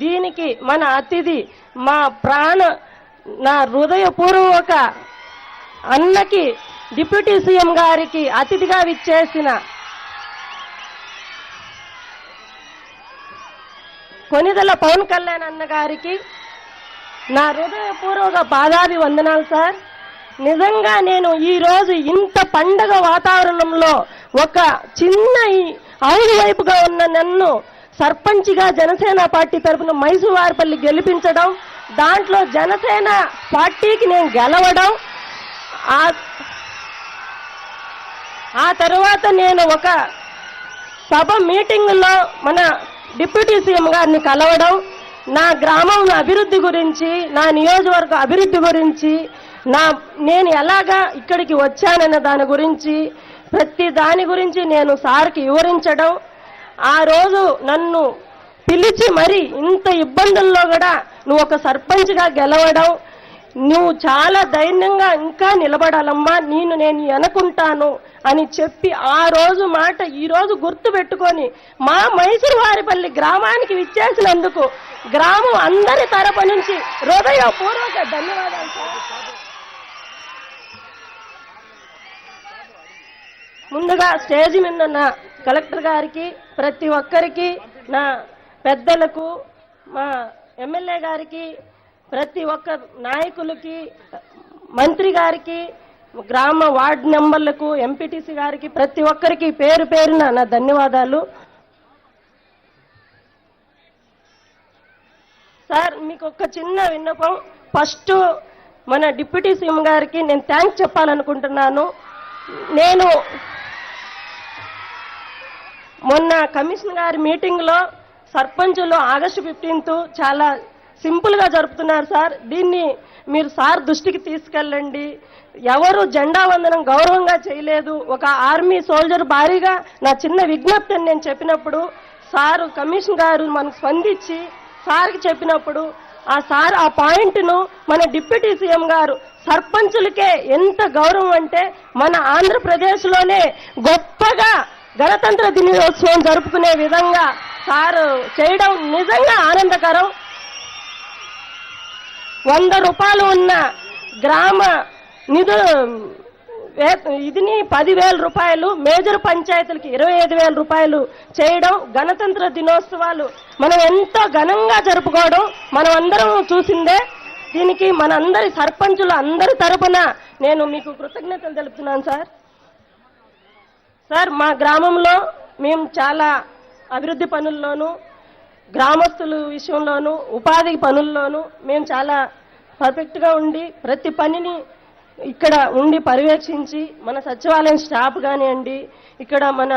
దీనికి మన అతిథి మా ప్రాణ నా హృదయపూర్వక అన్నకి డిప్యూటీ సీఎం గారికి అతిథిగా విచ్చేసిన కొనిదెల పవన్ కళ్యాణ్ అన్న గారికి నా హృదయపూర్వక పాదాభివందనాలు సార్. నిజంగా నేను ఈరోజు ఇంత పండగ వాతావరణంలో ఒక చిన్న అవును వైపుగా ఉన్న నన్ను సర్పంచ్గా జనసేన పార్టీ తరఫున మైసూవారిపల్లి గెలిపించడం, దాంట్లో జనసేన పార్టీకి నేను గెలవడం, ఆ తర్వాత నేను ఒక సభ మీటింగులో మన డిప్యూటీ సీఎం గారిని కలవడం, నా గ్రామం అభివృద్ధి గురించి, నా నియోజకవర్గ అభివృద్ధి గురించి, నేను ఎలాగా ఇక్కడికి వచ్చానన్న దాని గురించి, ప్రతి దాని గురించి నేను సార్కి వివరించడం, ఆ రోజు నన్ను పిలిచి మరి ఇంత ఇబ్బందుల్లో కూడా నువ్వు ఒక సర్పంచ్గా గెలవడం, నువ్వు చాలా ధైర్యంగా ఇంకా నిలబడాలమ్మా, నేను అనుకుంటాను అని చెప్పి ఆ రోజు మాట ఈరోజు గుర్తు పెట్టుకొని మా మైసూరువారిపల్లి గ్రామానికి విచ్చేసినందుకు గ్రామం అందరి తరపు నుంచి హృదయపూర్వక ధన్యవాదాలు సార్. ముందుగా స్టేజ్ మీద ఉన్న కలెక్టర్ గారికి, ప్రతి ఒక్కరికి, నా పెద్దలకు, మా ఎమ్మెల్యే గారికి, ప్రతి ఒక్క నాయకులకి, మంత్రి గారికి, గ్రామ వార్డు మెంబర్లకు, ఎంపీటీసీ గారికి, ప్రతి ఒక్కరికి పేరు పేరున నా ధన్యవాదాలు సార్. మీకు ఒక చిన్న విన్నపం, ఫస్ట్ మన డిప్యూటీ సీఎం గారికి నేను థ్యాంక్స్ చెప్పాలనుకుంటున్నాను. నేను మొన్న కమిషన్ గారి మీటింగ్లో సర్పంచులు ఆగస్టు 15 చాలా సింపుల్గా జరుపుతున్నారు సార్, దీన్ని మీరు సార్ దృష్టికి తీసుకెళ్ళండి. ఎవరు జెండా వందనం గౌరవంగా చేయలేదు, ఒక ఆర్మీ సోల్జర్ భారీగా నా చిన్న విజ్ఞప్తిని నేను చెప్పినప్పుడు సారు కమిషన్ గారు మనకు స్పందించి సార్కి చెప్పినప్పుడు ఆ సార్ ఆ పాయింట్ను మన డిప్యూటీ సీఎం గారు సర్పంచులకే ఎంత గౌరవం అంటే మన ఆంధ్రప్రదేశ్లోనే గొప్పగా గణతంత్ర దినోత్సవం జరుపుకునే విధంగా సారు చేయడం నిజంగా ఆనందకరం. 100 రూపాయలు ఉన్న గ్రామ ఇదిని 10,000 రూపాయలు, మేజర్ పంచాయతీలకి 25,000 రూపాయలు చేయడం, గణతంత్ర దినోత్సవాలు మనం ఎంతో ఘనంగా జరుపుకోవడం మనం అందరం చూసిందే. దీనికి మనందరి సర్పంచులు అందరి తరపున నేను మీకు కృతజ్ఞతలు తెలుపుతున్నాను సార్. సార్, మా గ్రామంలో మేము చాలా అభివృద్ధి పనుల్లోనూ, గ్రామస్తుల విషయంలోనూ, ఉపాధి పనుల్లోనూ మేము చాలా పర్ఫెక్ట్గా ఉండి ప్రతి పనిని ఇక్కడ ఉండి పర్యవేక్షించి మన సచివాలయం స్టాఫ్ కానివ్వండి, ఇక్కడ మన